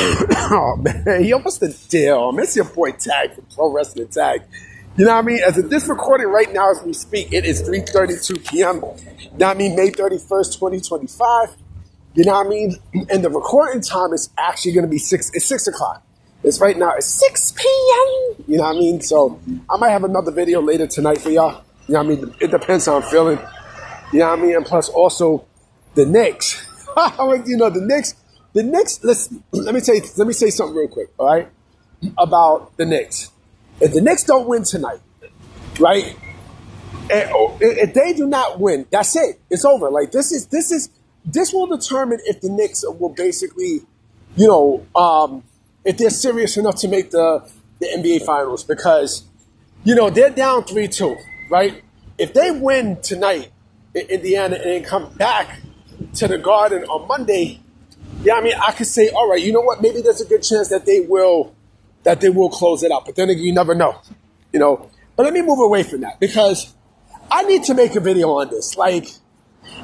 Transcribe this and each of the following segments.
Oh man, yo, what's the deal? It's your boy Tag from Pro Wrestling Tag. You know what I mean? As of this recording right now as we speak, it is 3:32 p.m. You know what I mean? May 31st, 2025. You know what I mean? And the recording time is actually going to be 6 o'clock. It's right now, it's 6 p.m. You know what I mean? So I might have another video later tonight for y'all. You know what I mean? It depends how I'm feeling. You know what I mean? And plus also the Knicks. You know, the Knicks, let me say something real quick, all right? About the Knicks. If the Knicks don't win tonight, right? If they do not win, that's it. It's over. Like this will determine if the Knicks will basically, you know, if they're serious enough to make the NBA Finals, because, you know, they're down 3-2, right? If they win tonight in Indiana and then come back to the Garden on Monday, yeah, I mean, I could say, all right, you know what? Maybe there's a good chance that they will close it out. But then again, you never know, you know. But let me move away from that because I need to make a video on this. Like,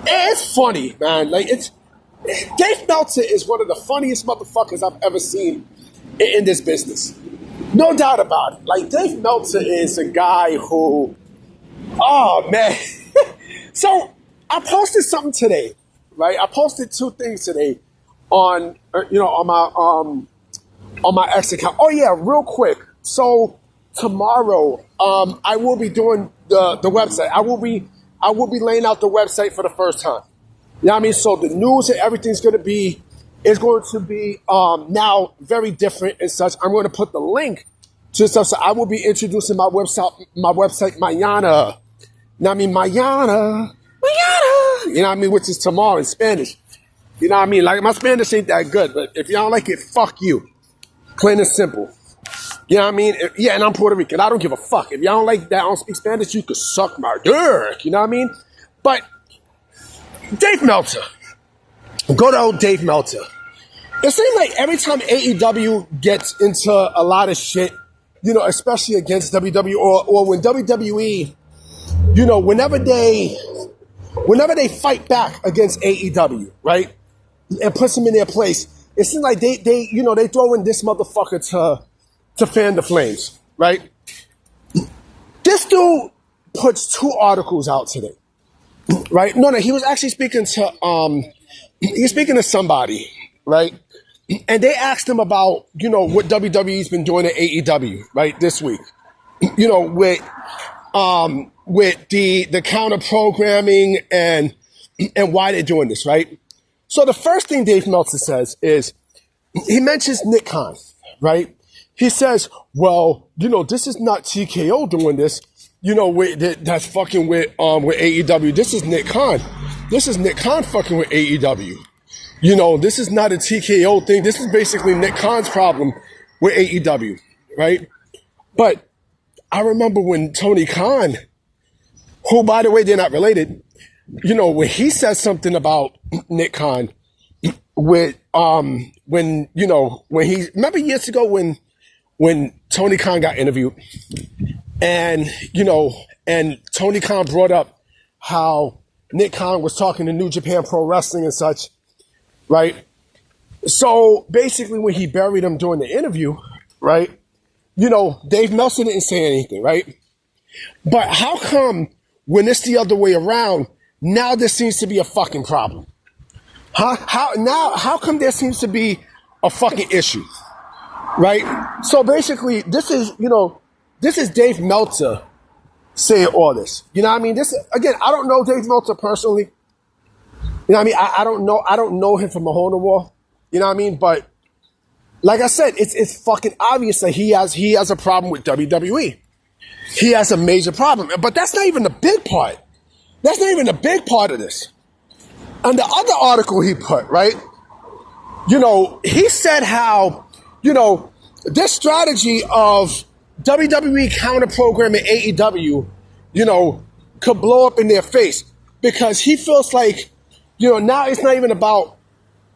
it's funny, man. Like, Dave Meltzer is one of the funniest motherfuckers I've ever seen in this business. No doubt about it. Like, Dave Meltzer is a guy who, oh, man. So, I posted something today, right? I posted two things today on my X account. Oh, yeah, real quick. So, tomorrow, I will be doing the website. I will be laying out the website for the first time. You know what I mean? So the news and everything's going to be now very different and such. I'm going to put the link to stuff. So I will be introducing my website mañana. You know what I mean? Mañana. You know what I mean? Which is tomorrow in Spanish. You know what I mean? Like, my Spanish ain't that good, but if you don't like it, fuck you. Plain and simple. You know what I mean? Yeah, and I'm Puerto Rican. I don't give a fuck. If y'all don't like that, I don't speak Spanish, you could suck my dick. You know what I mean? But Dave Meltzer. Good old Dave Meltzer. It seems like every time AEW gets into a lot of shit, you know, especially against WWE or when WWE, you know, whenever they fight back against AEW, right? And puts them in their place, it seems like they throw in this motherfucker to fan the flames, right? This dude puts two articles out today, right? No, he was actually speaking to somebody, right? And they asked him about, you know, what WWE's been doing at AEW, right, this week. You know, with the counter programming and why they're doing this, right? So the first thing Dave Meltzer says is, he mentions Nick Khan, right? He says, well, you know, this is not TKO doing this, you know, that's fucking with AEW. This is Nick Khan. This is Nick Khan fucking with AEW. You know, this is not a TKO thing. This is basically Nick Khan's problem with AEW, right? But I remember when Tony Khan, who, by the way, they're not related, you know, when he says something about Nick Khan with, remember years ago when Tony Khan got interviewed and, you know, and Tony Khan brought up how Nick Khan was talking to New Japan Pro Wrestling and such, right? So basically when he buried him during the interview, right, you know, Dave Meltzer didn't say anything, right? But how come when it's the other way around, now there seems to be a fucking problem? Huh? How come there seems to be a fucking issue? Right? So basically, this is Dave Meltzer saying all this. You know what I mean? Again, I don't know Dave Meltzer personally. You know what I mean? I don't know him from a hole in the wall. You know what I mean? But like I said, it's fucking obvious that he has a problem with WWE. He has a major problem. But that's not even the big part. That's not even the big part of this. And the other article he put, right? You know, he said how, you know, this strategy of WWE counter programming AEW, you know, could blow up in their face because he feels like, you know, now it's not even about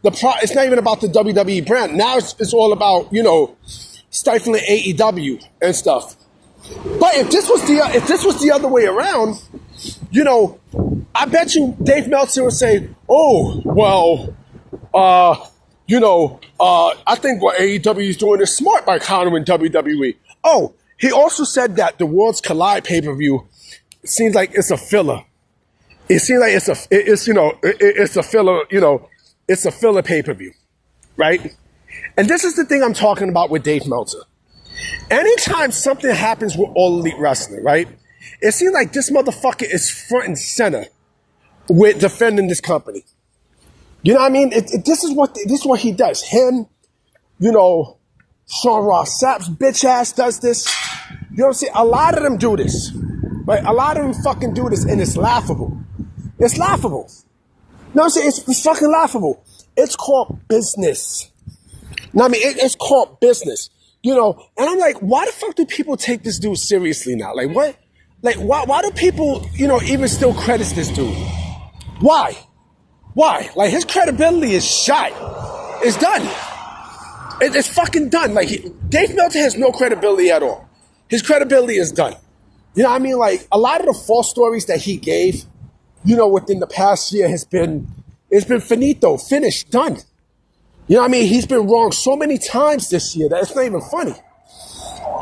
it's not even about the WWE brand. Now it's all about, you know, stifling AEW and stuff. But if this was the other way around, you know, I bet you Dave Meltzer would say, oh, well, I think what AEW is doing is smart by countering WWE. Oh, he also said that the Worlds Collide pay-per-view seems like it's a filler. It seems like it's a filler, it's a filler pay-per-view, right? And this is the thing I'm talking about with Dave Meltzer. Anytime something happens with All Elite Wrestling, right? It seems like this motherfucker is front and center with defending this company. You know what I mean? This is what he does. Him, Sean Ross Sapp's bitch ass does this. You know what I'm saying? A lot of them do this. Right? A lot of them fucking do this, and it's laughable. It's laughable. You know what I'm saying? It's fucking laughable. It's called business. You know what I mean? It's called business. And I'm like, why the fuck do people take this dude seriously now? Like, what? Like, why do people, even still credit this dude? Why? Like, his credibility is shot. It's done. It's fucking done. Like, Dave Meltzer has no credibility at all. His credibility is done. You know what I mean? Like, a lot of the false stories that he gave, within the past year it's been finito, finished, done. You know what I mean? He's been wrong so many times this year that it's not even funny.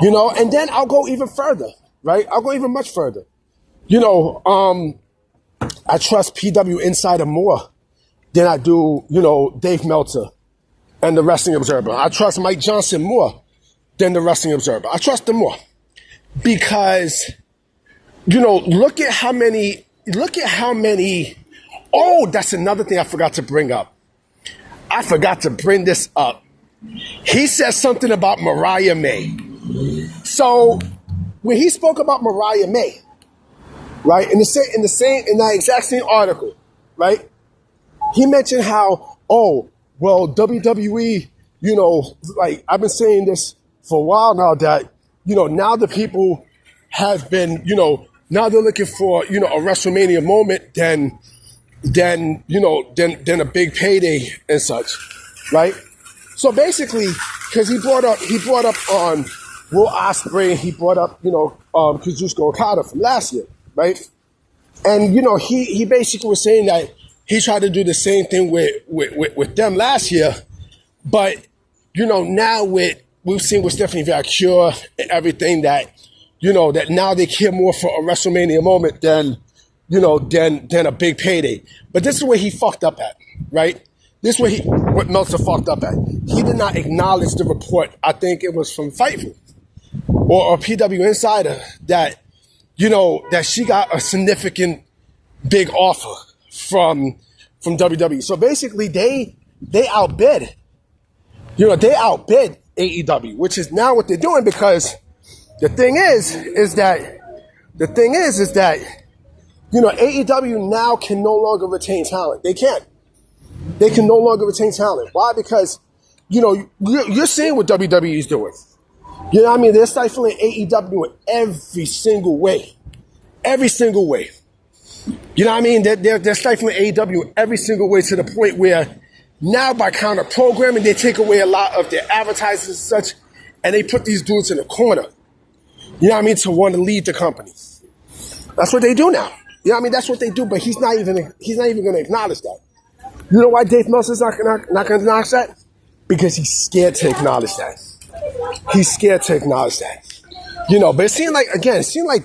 And then I'll go even further, right? I'll go even much further. I trust PW Insider more than I do, Dave Meltzer and the Wrestling Observer. I trust Mike Johnson more than the Wrestling Observer. I trust them more because, look at how many, oh, that's another thing I forgot to bring up. I forgot to bring this up. He said something about Mariah May. So when he spoke about Mariah May, right, in that exact same article, right, he mentioned how, WWE, like I've been saying this for a while now that, now the people have been, now they're looking for, a WrestleMania moment than a big payday and such, right? So basically, because he brought up on Will Ospreay, he brought up, Kazuchika Okada from last year, right? And, he basically was saying that he tried to do the same thing with them last year, but, now we've seen with Stephanie Valkyrie and everything that, that now they care more for a WrestleMania moment than a big payday. But this is where he fucked up at, right? This is what Meltzer fucked up at. He did not acknowledge the report, I think it was from Fightful or PW Insider, that, that she got a significant big offer from WWE. So basically they outbid, they outbid AEW, which is now what they're doing, because the thing is that AEW now can no longer retain talent. They can't. They can no longer retain talent. Why? Because, you're seeing what WWE is doing. You know what I mean? They're stifling AEW in every single way. Every single way. You know what I mean? They're stifling AEW in every single way, to the point where now by counter programming, they take away a lot of their advertisers and such, and they put these dudes in a corner. You know what I mean? To want to lead the company. That's what they do now. You know what I mean? That's what they do, but he's not even going to acknowledge that. You know why Dave Meltzer's not going to acknowledge that? Because he's scared to acknowledge that. He's scared to acknowledge that. But it seemed like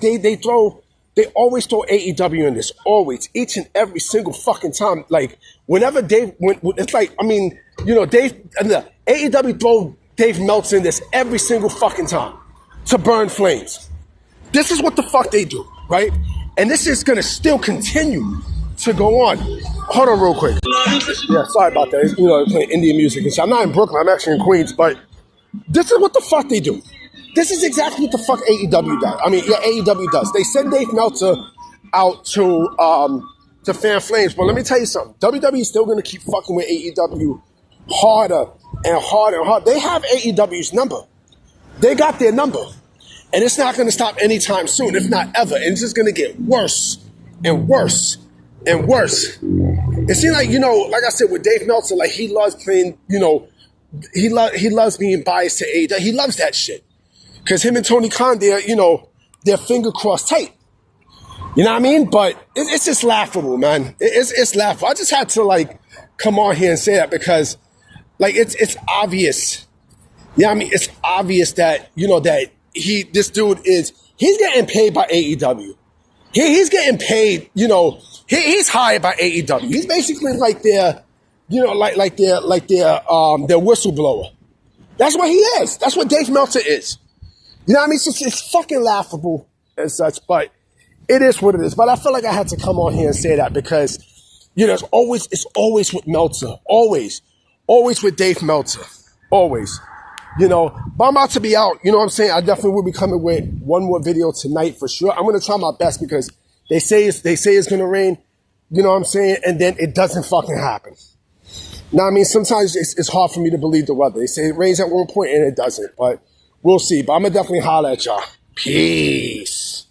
they always throw AEW in this. Always. Each and every single fucking time. Like, whenever it's like, AEW throw Dave Meltzer in this every single fucking time to burn flames. This is what the fuck they do, right? And this is going to still continue to go on. Hold on real quick. Yeah, sorry about that. They're playing Indian music. I'm not in Brooklyn. I'm actually in Queens. But this is what the fuck they do. This is exactly what the fuck AEW does. AEW does. They send Dave Meltzer out to fan flames. But let me tell you something. WWE is still going to keep fucking with AEW harder and harder and harder. They have AEW's number. They got their number. And it's not going to stop anytime soon, if not ever. And it's just going to get worse and worse and worse. It seems like, like I said, with Dave Meltzer, like, he loves playing, he loves being biased to AEW. He loves that shit. Because him and Tony Khan, they're finger crossed tight. You know what I mean? But it's just laughable, man. It's laughable. I just had to, come on here and say that, because Like it's obvious. Yeah, I mean, it's obvious that, that this dude he's getting paid by AEW. He's getting paid, he's hired by AEW. He's basically like their whistleblower. That's what he is. That's what Dave Meltzer is. You know what I mean? It's fucking laughable as such, but it is what it is. But I feel like I had to come on here and say that because, it's always with Meltzer. Always with Dave Meltzer. Always. But I'm about to be out. You know what I'm saying? I definitely will be coming with one more video tonight for sure. I'm going to try my best because they say it's going to rain. You know what I'm saying? And then it doesn't fucking happen. Now, I mean, sometimes it's hard for me to believe the weather. They say it rains at one point and it doesn't, but we'll see. But I'm going to definitely holler at y'all. Peace.